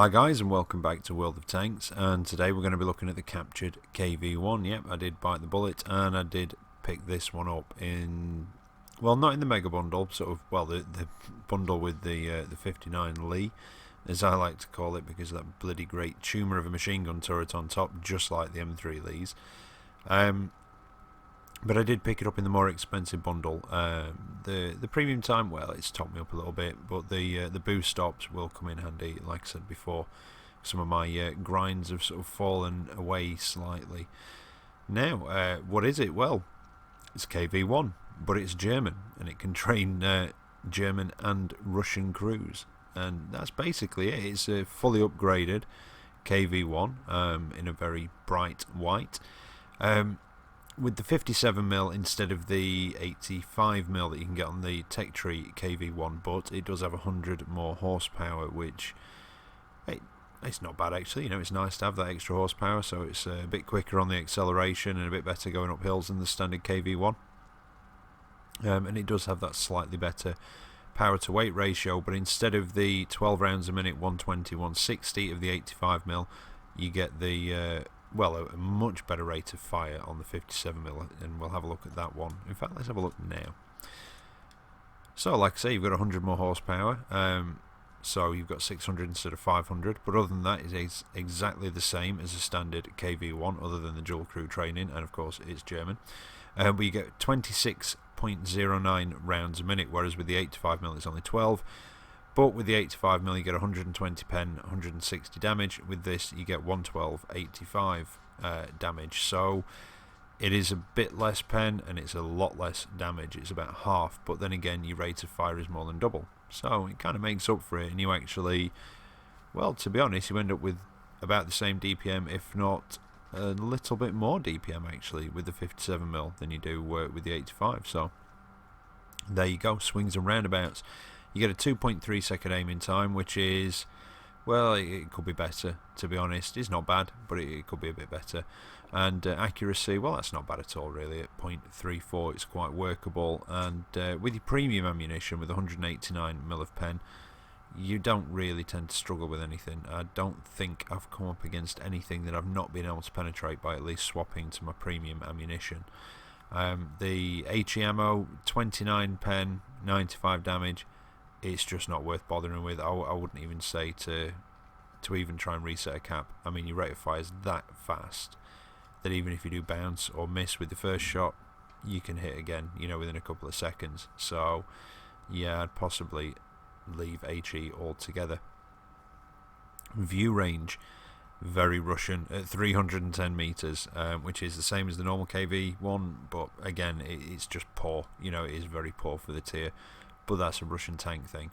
Hi guys, and welcome back to World of Tanks, and today we're going to be looking at the captured KV-1. Yep, I did bite the bullet and I did pick this one up in, well, not in the mega bundle, sort of, well, the bundle with the 59 Lee, as I like to call it, because of that bloody great tumour of a machine gun turret on top, just like the M3 Lees. But I did pick it up in the more expensive bundle. The premium time, well, it's topped me up a little bit, but the boost stops will come in handy. Like I said before, some of my grinds have sort of fallen away slightly. Now, what is it? Well, it's KV-1, but it's German, and it can train German and Russian crews. And that's basically it. It's a fully upgraded KV-1 in a very bright white. With the 57mm instead of the 85mm that you can get on the Tech Tree KV-1, but it does have 100 more horsepower, which it's not bad actually. You know, it's nice to have that extra horsepower, so it's a bit quicker on the acceleration and a bit better going up hills than the standard KV-1. And it does have that slightly better power to weight ratio, but instead of the 12 rounds a minute 120-160 of the 85mm, you get the well, a much better rate of fire on the 57mm, and we'll have a look at that one. In fact, let's have a look now. So, like I say, you've got 100 more horsepower, so you've got 600 instead of 500, but other than that, it is exactly the same as a standard KV-1, other than the dual crew training, and of course, it's German. But you get 26.09 rounds a minute, whereas with the 85mm, it's only 12. But with the 85mm you get 120 pen, 160 damage. With this you get 112.85 damage. So it is a bit less pen and it's a lot less damage. It's about half, but then again your rate of fire is more than double. So it kind of makes up for it, and you actually, well, to be honest, you end up with about the same DPM, if not a little bit more DPM actually, with the 57mm than you do with the 85. So there you go, swings and roundabouts. You get a 2.3 second aiming time, which is, well, it could be better, to be honest. It's not bad, but it could be a bit better. And accuracy, well, that's not bad at all, really. At 0.34, it's quite workable. And with your premium ammunition, with 189mm of pen, you don't really tend to struggle with anything. I don't think I've come up against anything that I've not been able to penetrate by at least swapping to my premium ammunition. The HE ammo, 29 pen, 95 damage. It's just not worth bothering with. I wouldn't even say to even try and reset a cap. I mean, your rate of fire is that fast that even if you do bounce or miss with the first shot, you can hit again, you know, within a couple of seconds. So yeah, I'd possibly leave HE altogether. View range, very Russian at 310 meters, which is the same as the normal KV-1, but again, it's just poor. You know, it is very poor for the tier. But that's a Russian tank thing.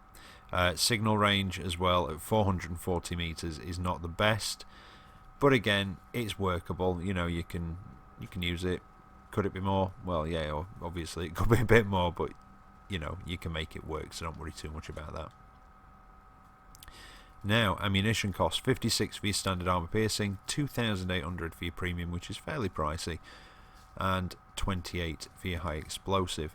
Signal range as well at 440 meters is not the best, but again, it's workable. You know, you can use it. Could it be more? Well, yeah, obviously it could be a bit more, but you know, you can make it work, so don't worry too much about that. Now, ammunition cost 56 for your standard armor piercing, 2,800 for your premium, which is fairly pricey, and 28 for your high explosive.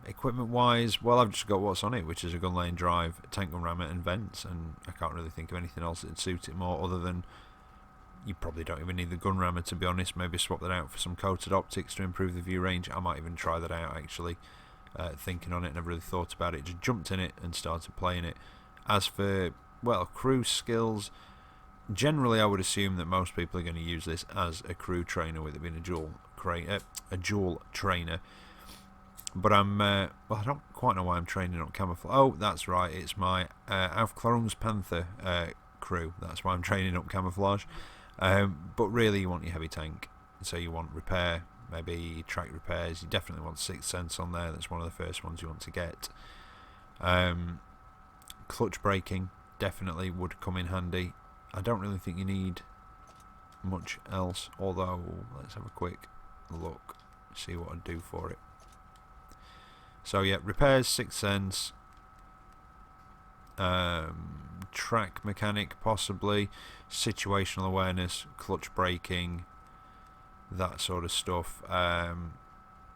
Equipment wise, well, I've just got what's on it, which is a gun lane drive, tank gun rammer and vents, and I can't really think of anything else that would suit it more, other than you probably don't even need the gun rammer, to be honest. Maybe swap that out for some coated optics to improve the view range. I might even try that out actually, thinking on it, never really thought about it, just jumped in it and started playing it. As for, well, crew skills, generally I would assume that most people are going to use this as a crew trainer, with it being a dual trainer. But well, I don't quite know why I'm training up camouflage. Oh, that's right, it's my Aufklärungspanther crew. That's why I'm training up camouflage. But really, you want your heavy tank. So you want repair, maybe track repairs. You definitely want Sixth Sense on there. That's one of the first ones you want to get. Clutch braking definitely would come in handy. I don't really think you need much else, although let's have a quick look, see what I'd do for it. So yeah, repairs, Sixth Sense, track mechanic possibly, situational awareness, clutch braking, that sort of stuff.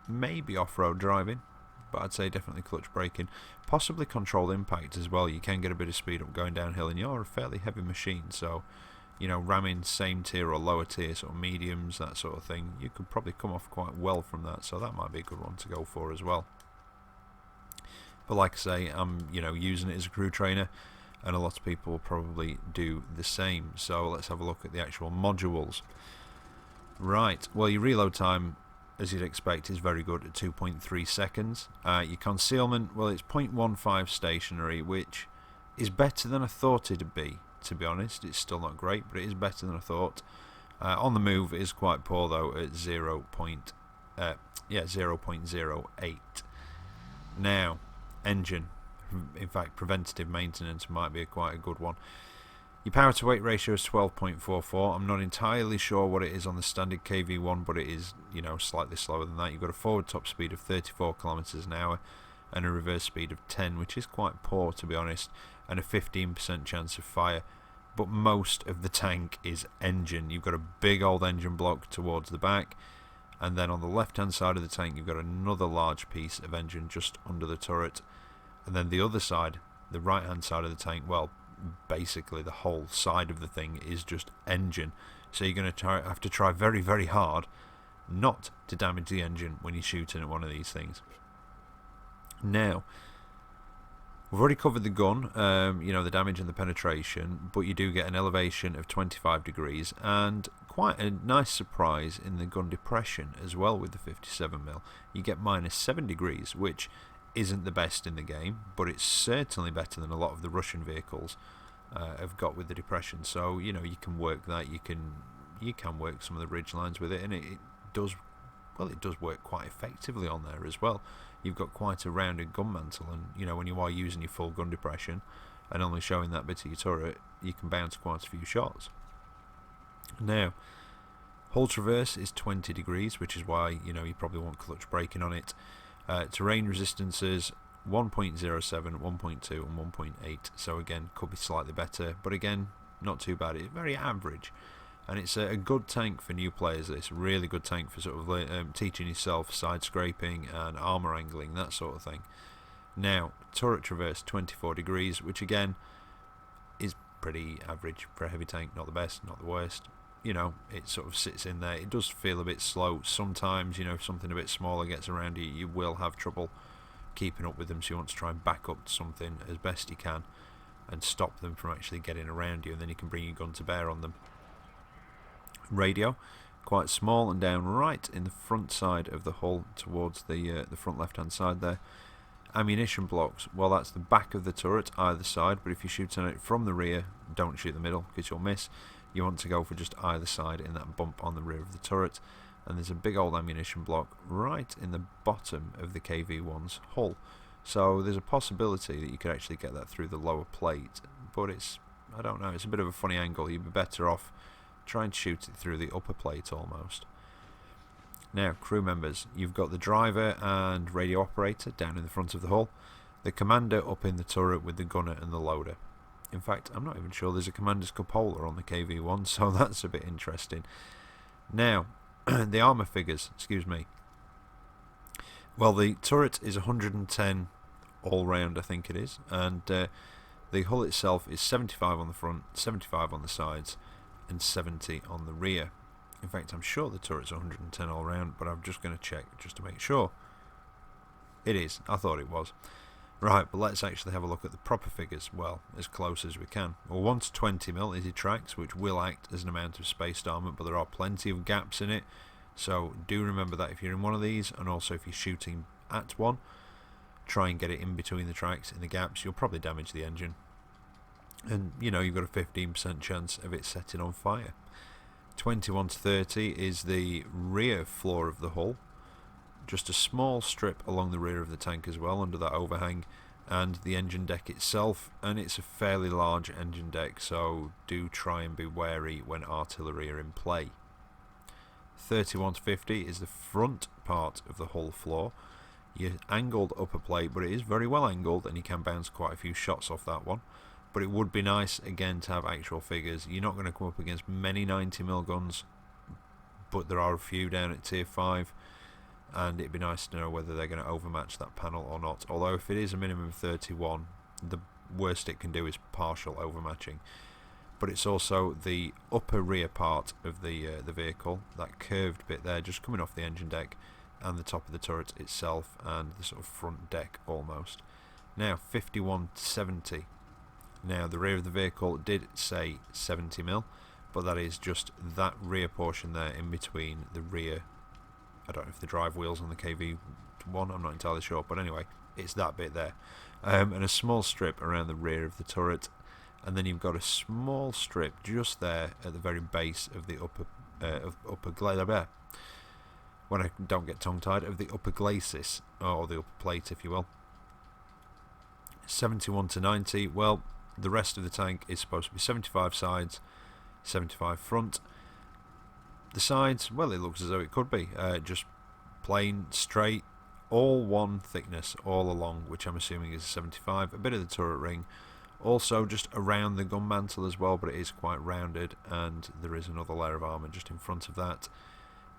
Maybe off-road driving, but I'd say definitely clutch braking. Possibly controlled impact as well. You can get a bit of speed up going downhill, and you're a fairly heavy machine, so you know, ramming same tier or lower tier, sort of mediums, that sort of thing, you could probably come off quite well from that, so that might be a good one to go for as well. But like I say, I'm, you know, using it as a crew trainer, and a lot of people will probably do the same. So let's have a look at the actual modules. Right, well, your reload time, as you'd expect, is very good at 2.3 seconds. Your concealment, well, it's 0.15 stationary, which is better than I thought it'd be, to be honest. It's still not great, but it is better than I thought. On the move, it is quite poor, though, at 0.08. Now, engine. In fact, preventative maintenance might be quite a good one. Your power to weight ratio is 12.44. I'm not entirely sure what it is on the standard KV-1, but it is, you know, slightly slower than that. You've got a forward top speed of 34 kilometers an hour and a reverse speed of 10, which is quite poor, to be honest, and a 15% chance of fire. But most of the tank is engine. You've got a big old engine block towards the back, and then on the left hand side of the tank you've got another large piece of engine just under the turret, and then the other side, the right hand side of the tank, well, basically the whole side of the thing is just engine. So you're going to have to try very, very hard not to damage the engine when you're shooting at one of these things. Now, we've already covered the gun, you know, the damage and the penetration, but you do get an elevation of 25 degrees and quite a nice surprise in the gun depression as well with the 57mm. You get -7 degrees, which isn't the best in the game, but it's certainly better than a lot of the Russian vehicles have got with the depression. So, you know, you can work that, you can work some of the ridge lines with it, and it does work quite effectively on there as well. You've got quite a rounded gun mantle, and you know, when you are using your full gun depression and only showing that bit of your turret, you can bounce quite a few shots. Now, hull traverse is 20 degrees, which is why, you know, you probably want clutch braking on it. Terrain resistances 1.07, 1.2 and 1.8, so again could be slightly better, but again not too bad. It's very average, and it's a good tank for new players. It's a really good tank for sort of teaching yourself side scraping and armour angling, that sort of thing. Now, turret traverse 24 degrees, which again is pretty average for a heavy tank. Not the best, not the worst. You know, it sort of sits in there. It does feel a bit slow sometimes. You know, if something a bit smaller gets around you, you will have trouble keeping up with them, so you want to try and back up to something as best you can and stop them from actually getting around you, and then you can bring your gun to bear on them. Radio, quite small and down right in the front side of the hull towards the front left hand side there. Ammunition blocks, well, that's the back of the turret either side, but if you're shooting it from the rear, don't shoot the middle because you'll miss. You want to go for just either side in that bump on the rear of the turret, and there's a big old ammunition block right in the bottom of the KV-1's hull, so there's a possibility that you could actually get that through the lower plate, but it's, I don't know, it's a bit of a funny angle. You'd be better off trying to shoot it through the upper plate almost. Now, crew members, you've got the driver and radio operator down in the front of the hull, the commander up in the turret with the gunner and the loader. In fact, I'm not even sure there's a commander's cupola on the KV-1, so that's a bit interesting. Now, the armour figures, excuse me. Well, the turret is 110 all round, I think it is, and the hull itself is 75 on the front, 75 on the sides, and 70 on the rear. In fact, I'm sure the turret's 110 all round, but I'm just going to check just to make sure. It is. I thought it was. Right, but let's actually have a look at the proper figures, well, as close as we can. Well, 1 to 20mm is your tracks, which will act as an amount of spaced armour, but there are plenty of gaps in it, so do remember that if you're in one of these, and also if you're shooting at one, try and get it in between the tracks, in the gaps. You'll probably damage the engine, and you know, you've got a 15% chance of it setting on fire. 21 to 30 is the rear floor of the hull, just a small strip along the rear of the tank as well, under that overhang, and the engine deck itself, and it's a fairly large engine deck, so do try and be wary when artillery are in play. 31 to 50 is the front part of the hull floor, your angled upper plate, but it is very well angled and you can bounce quite a few shots off that one. But it would be nice again to have actual figures. You're not going to come up against many 90mm guns, but there are a few down at tier 5. and it'd be nice to know whether they're going to overmatch that panel or not. Although if it is a minimum of 31, the worst it can do is partial overmatching. But it's also the upper rear part of the vehicle, that curved bit there just coming off the engine deck, and the top of the turret itself, and the sort of front deck almost. Now 51 to 70. Now the rear of the vehicle did say 70mm, but that is just that rear portion there in between the rear. I don't know if the drive wheels on the KV-1, I'm not entirely sure, but anyway, it's that bit there. And a small strip around the rear of the turret, and then you've got a small strip just there at the very base of the upper glacis. When I don't get tongue-tied, of the upper glacis, or the upper plate, if you will. 71 to 90. Well, the rest of the tank is supposed to be 75 sides, 75 front. The sides, well, it looks as though it could be just plain, straight, all one thickness all along, which I'm assuming is a 75. A bit of the turret ring, also just around the gun mantle as well, but it is quite rounded, and there is another layer of armour just in front of that.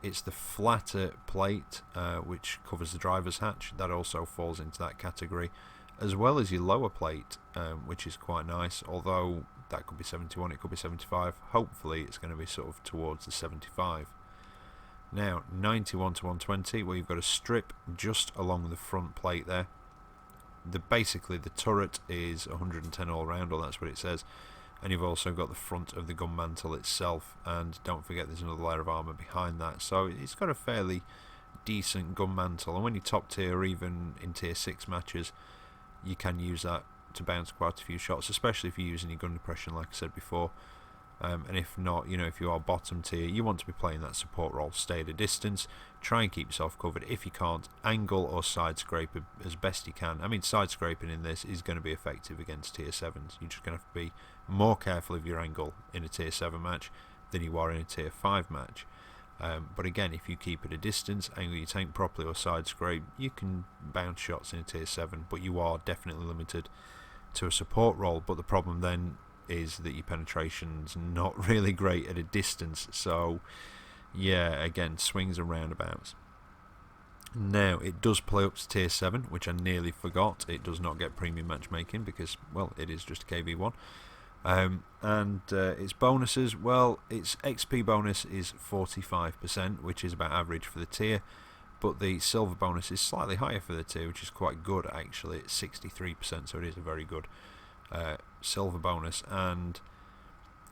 It's the flatter plate which covers the driver's hatch, that also falls into that category, as well as your lower plate, which is quite nice, although that could be 71, it could be 75. Hopefully it's going to be sort of towards the 75. Now 91 to 120, where you've got a strip just along the front plate there. Basically the turret is 110 all round, or that's what it says, and you've also got the front of the gun mantle itself, and don't forget there's another layer of armour behind that, so it's got a fairly decent gun mantle, and when you're top tier or even in tier 6 matches, you can use that to bounce quite a few shots, especially if you're using your gun depression like I said before. And if not, you know, if you are bottom tier, you want to be playing that support role. Stay at a distance, try and keep yourself covered. If you can't, angle or side scrape as best you can. I mean, side scraping in this is going to be effective against tier 7s. You're just going to have to be more careful of your angle in a tier 7 match than you are in a tier 5 match. But again, if you keep at a distance, angle your tank properly or side scrape, you can bounce shots in a tier 7, but you are definitely limited to a support role. But the problem then is that your penetration's not really great at a distance, so yeah, again, swings and roundabouts. Now it does play up to tier 7, which I nearly forgot. It does not get premium matchmaking because, well, it is just KV-1. And its bonuses, well, its XP bonus is 45%, which is about average for the tier, but the silver bonus is slightly higher for the tier, which is quite good actually. It's 63%, so it is a very good silver bonus, and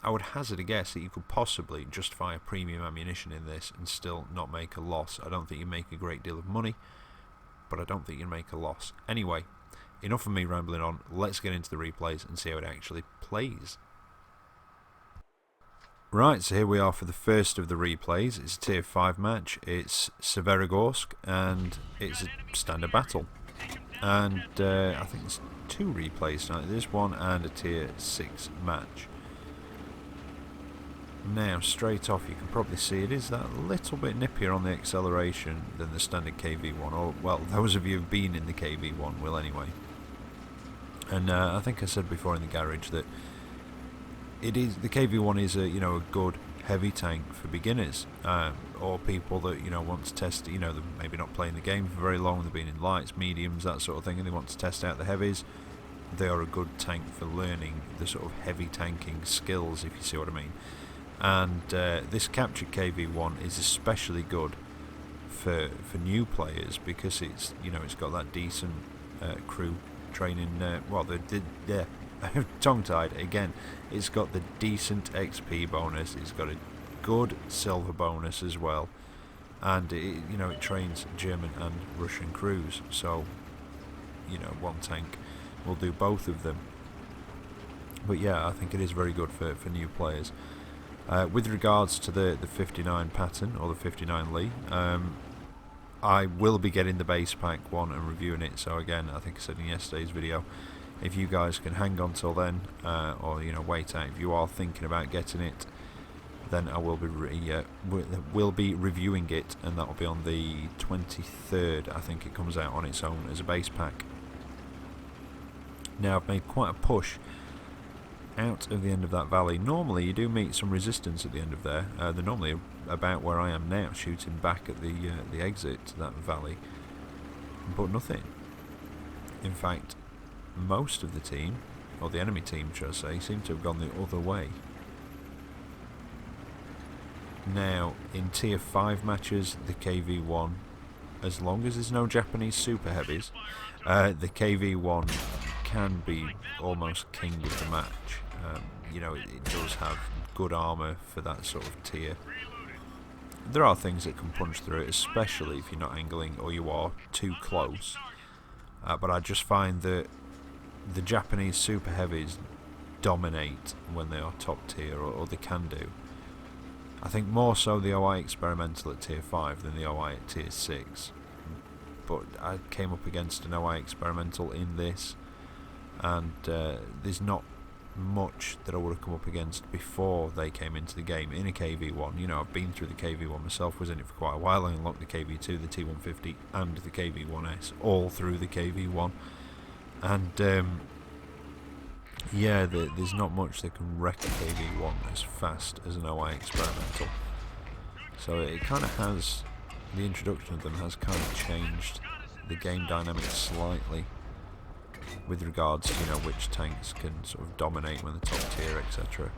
I would hazard a guess that you could possibly justify a premium ammunition in this and still not make a loss. I don't think you make a great deal of money, but I don't think you make a loss. Anyway, enough of me rambling on, let's get into the replays and see how it actually plays. Right, so here we are for the first of the replays. It's a tier 5 match, it's Severogorsk, and it's a standard battle. And I think there's 2 replays tonight, this one and a tier 6 match. Now straight off you can probably see it is that little bit nippier on the acceleration than the standard KV-1, or well, those of you who've been in the KV-1 will anyway. And I think I said before in the garage that it is, the KV-1 is a, you know, a good heavy tank for beginners, or people that, you know, want to test, you know, they're maybe not playing the game for very long, they've been in lights, mediums, that sort of thing, and they want to test out the heavies. They are a good tank for learning the sort of heavy tanking skills, if you see what I mean. And this captured KV-1 is especially good for new players because it's, you know, it's got that decent crew training. Well, tongue-tied again. It's got the decent XP bonus. It's got a good silver bonus as well, and it, you know, it trains German and Russian crews. So, you know, one tank will do both of them. But yeah, I think it is very good for new players. With regards to the 59 pattern, or the 59 Lee, I will be getting the base pack one and reviewing it, so again, I think I said in yesterday's video, if you guys can hang on till then, or, you know, wait out, if you are thinking about getting it, then I will be reviewing it, and that will be on the 23rd, I think it comes out on its own as a base pack. Now I've made quite a push out of the end of that valley. Normally you do meet some resistance at the end of there. They're normally about where I am now, shooting back at the exit to that valley, but nothing. In fact, most of the team, or the enemy team should I say, seem to have gone the other way. Now, in Tier 5 matches, the KV-1, as long as there's no Japanese super heavies, the KV-1 can be almost king of the match. You know, it does have good armour for that sort of tier. There are things that can punch through it, especially if you're not angling or you are too close. But I just find that the Japanese super heavies dominate when they are top tier, or they can do. I think more so the OI experimental at tier 5 than the OI at tier 6. But I came up against an OI experimental in this, and there's not much that I would have come up against before they came into the game in a KV-1. You know, I've been through the KV-1 myself, was in it for quite a while. I unlocked the KV-2, the T150 and the KV-1S all through the KV-1, and yeah, there's not much that can wreck a KV-1 as fast as an OI experimental. So it kind of has, the introduction of them has kind of changed the game dynamics slightly with regards to, you know, which tanks can sort of dominate when the top tier, etc.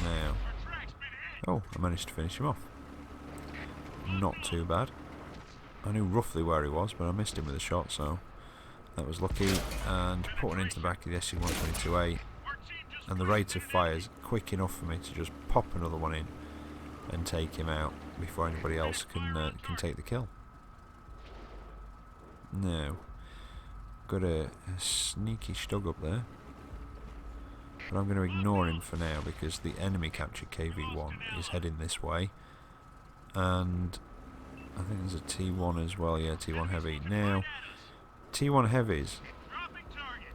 Now, oh, I managed to finish him off. Not too bad. I knew roughly where he was, but I missed him with a shot, so that was lucky. And put one into the back of the SC-122A, and the rate of fire is quick enough for me to just pop another one in and take him out before anybody else can take the kill. Now, got a sneaky stug up there, but I'm going to ignore him for now because the enemy captured KV-1 is heading this way, and I think there's a T1 as well. Yeah, T1 heavy. Now, T1 heavies,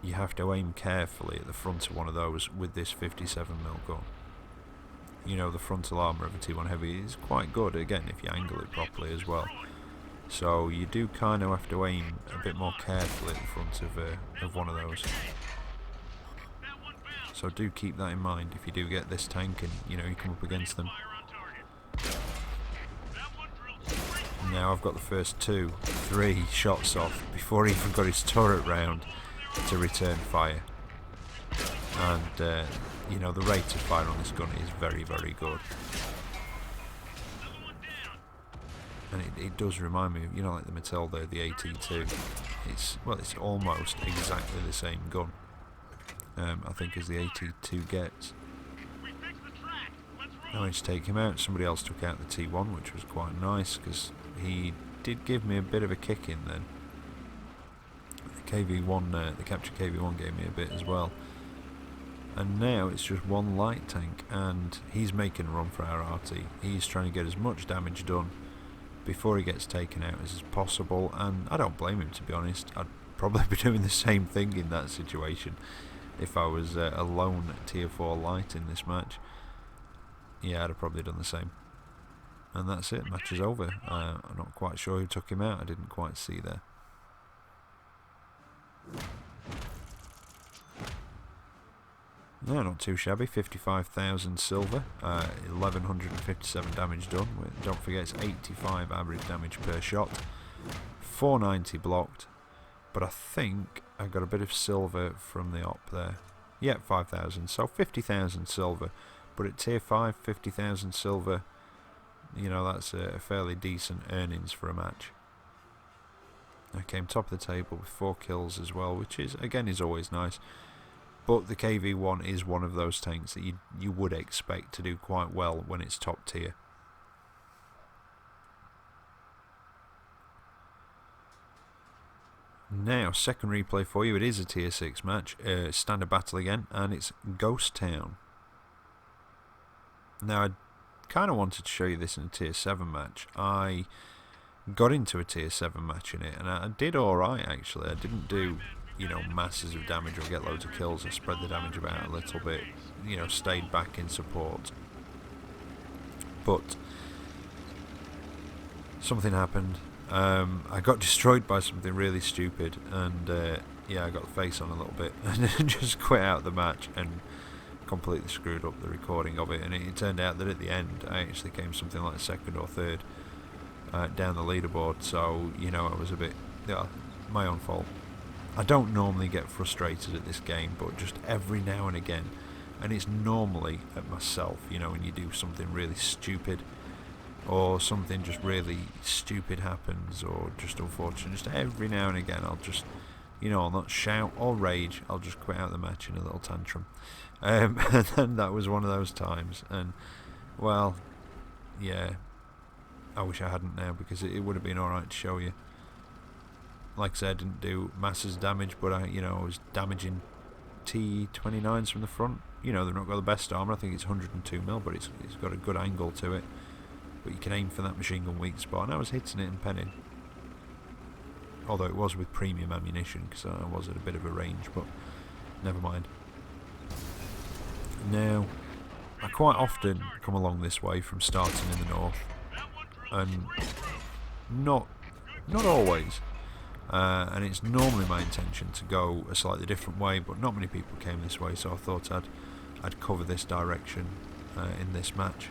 you have to aim carefully at the front of one of those with this 57mm gun. You know, the frontal armour of a T1 heavy is quite good, again, if you angle it properly as well. So you do kind of have to aim a bit more carefully at the front of one of those. So do keep that in mind if you do get this tank and, you know, you come up against them. Now I've got the first 2-3 shots off before he even got his turret round to return fire. And you know, the rate of fire on this gun is very, very good. And it does remind me of, you know, like the Matilda, the AT2. It's almost exactly the same gun, I think, as the AT2 gets. I managed to take him out. Somebody else took out the T1, which was quite nice because he did give me a bit of a kick in then. The KV-1, the captured KV-1 gave me a bit as well. And now it's just one light tank, and he's making a run for our RT. He's trying to get as much damage done before he gets taken out as possible, and I don't blame him, to be honest. I'd probably be doing the same thing in that situation if I was a lone tier 4 light in this match. Yeah, I'd have probably done the same. And that's it, match is over. I'm not quite sure who took him out, I didn't quite see there. No, not too shabby. 55,000 silver, 1157 damage done. Don't forget it's 85 average damage per shot, 490 blocked. But I think I got a bit of silver from the op there. Yeah, 5,000, so 50,000 silver. But at tier 5, 50,000 silver, you know, that's a fairly decent earnings for a match. I came top of the table with 4 kills as well, which is, again, is always nice. But the KV-1 is one of those tanks that you would expect to do quite well when it's top tier. Now, second replay for you. It is a tier 6 match, standard battle again, and it's Ghost Town. Now, I kind of wanted to show you this in a tier 7 match. I got into a tier 7 match in it, and I did alright actually. I didn't do, you know, masses of damage or get loads of kills. I spread the damage about a little bit, you know, stayed back in support. But something happened. I got destroyed by something really stupid, and yeah, I got the face on a little bit and just quit out the match and completely screwed up the recording of it, and it turned out that at the end I actually came something like second or third down the leaderboard, so you know, I was a bit, yeah, my own fault. I don't normally get frustrated at this game, but just every now and again, and it's normally at myself, you know, when you do something really stupid, or something just really stupid happens, or just unfortunate, just every now and again I'll just, you know, I'll not shout or rage, I'll just quit out the match in a little tantrum. And then that was one of those times, and well, yeah, I wish I hadn't now, because it would have been alright to show you. Like I said, I didn't do masses damage, but I was damaging T29s from the front. You know, they've not got the best armour, I think it's 102mm, but it's got a good angle to it. But you can aim for that machine gun weak spot, and I was hitting it and penning. Although it was with premium ammunition, because I was at a bit of a range, but never mind. Now, I quite often come along this way from starting in the north, and not always, and it's normally my intention to go a slightly different way, but not many people came this way, so I thought I'd cover this direction in this match.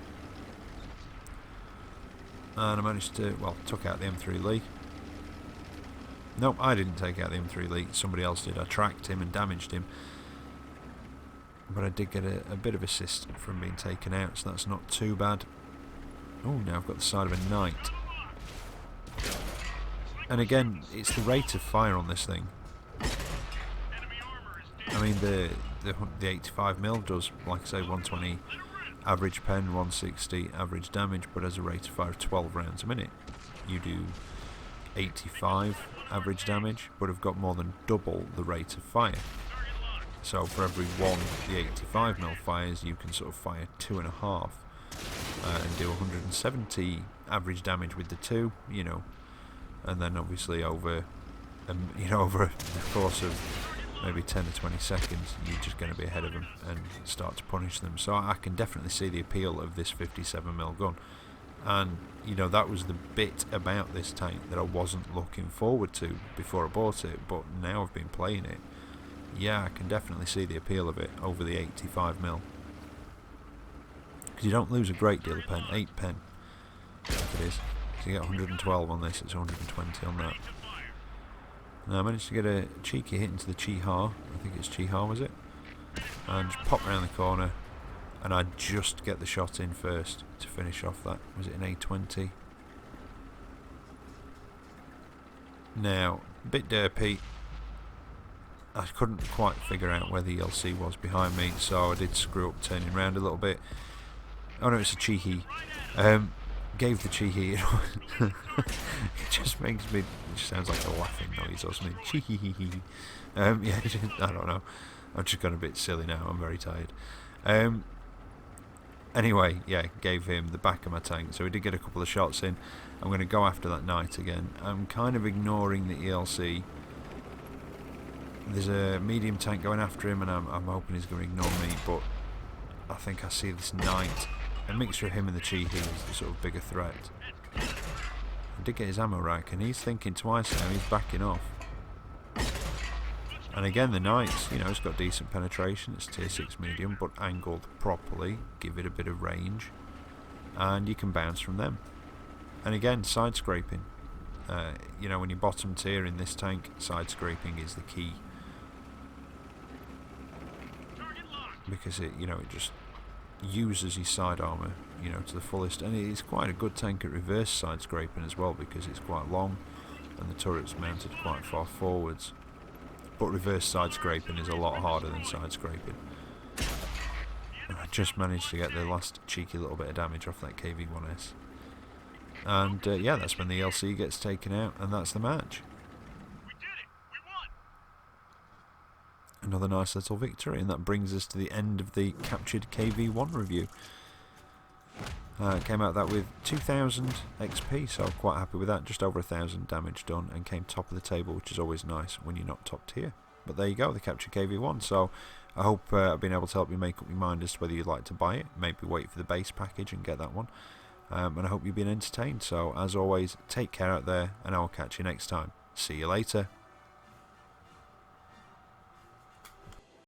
And I managed to, well, took out the M3 Lee. Nope, I didn't take out the M3 Lee, somebody else did. I tracked him and damaged him, but I did get a bit of assist from being taken out, so that's not too bad. Oh, now I've got the side of a knight. And again, it's the rate of fire on this thing. I mean, the 85mm does, like I say, 120 average pen, 160 average damage, but has a rate of fire of 12 rounds a minute. You do 85 average damage, but have got more than double the rate of fire. So for every one the 85mm fires, you can sort of fire 2.5 and do 170 average damage with the 2, you know, and then obviously over over the course of maybe 10 to 20 seconds, you're just going to be ahead of them and start to punish them. So I can definitely see the appeal of this 57mm gun, and you know, that was the bit about this tank that I wasn't looking forward to before I bought it, but now I've been playing it, yeah, I can definitely see the appeal of it over the 85mm, because you don't lose a great deal of pen, 8 pen like it is, so you get 112 on this, it's 120 on that. Now I managed to get a cheeky hit into the Chiha, I think it's Chiha, was it? And just pop round the corner, and I just get the shot in first to finish off that. Was it an A20? Now, a bit derpy. I couldn't quite figure out where the ELC was behind me, so I did screw up turning around a little bit. Oh no, it's a Chihi. Gave the Chihi. It just makes me. It just sounds like a laughing noise or something. Chihi. Yeah, I don't know. I'm just gone a bit silly now. I'm very tired. Anyway, yeah, gave him the back of my tank, so he did get a couple of shots in. I'm going to go after that knight again. I'm kind of ignoring the ELC. There's a medium tank going after him, and I'm hoping he's going to ignore me, but I think I see this knight. A mixture of him and the Chihi is the sort of bigger threat. I did get his ammo rack, and he's thinking twice now, he's backing off. And again, the knights, you know, it's got decent penetration, it's tier 6 medium, but angled properly, give it a bit of range, and you can bounce from them. And again, side scraping. You know, when you're bottom tier in this tank, side scraping is the key. Because it, you know, it just uses your side armour, you know, to the fullest, and it's quite a good tank at reverse side scraping as well, because it's quite long and the turret's mounted quite far forwards. But reverse side scraping is a lot harder than side scraping. And I just managed to get the last cheeky little bit of damage off that KV-1S. And yeah, that's when the ELC gets taken out, and that's the match. Another nice little victory, and that brings us to the end of the captured KV-1 review. Came out that with 2000 XP, so I'm quite happy with that. Just over 1000 damage done, and came top of the table, which is always nice when you're not top tier. But there you go, the captured KV-1. So I hope I've been able to help you make up your mind as to whether you'd like to buy it. Maybe wait for the base package and get that one. And I hope you've been entertained. So as always, take care out there, and I will catch you next time. See you later.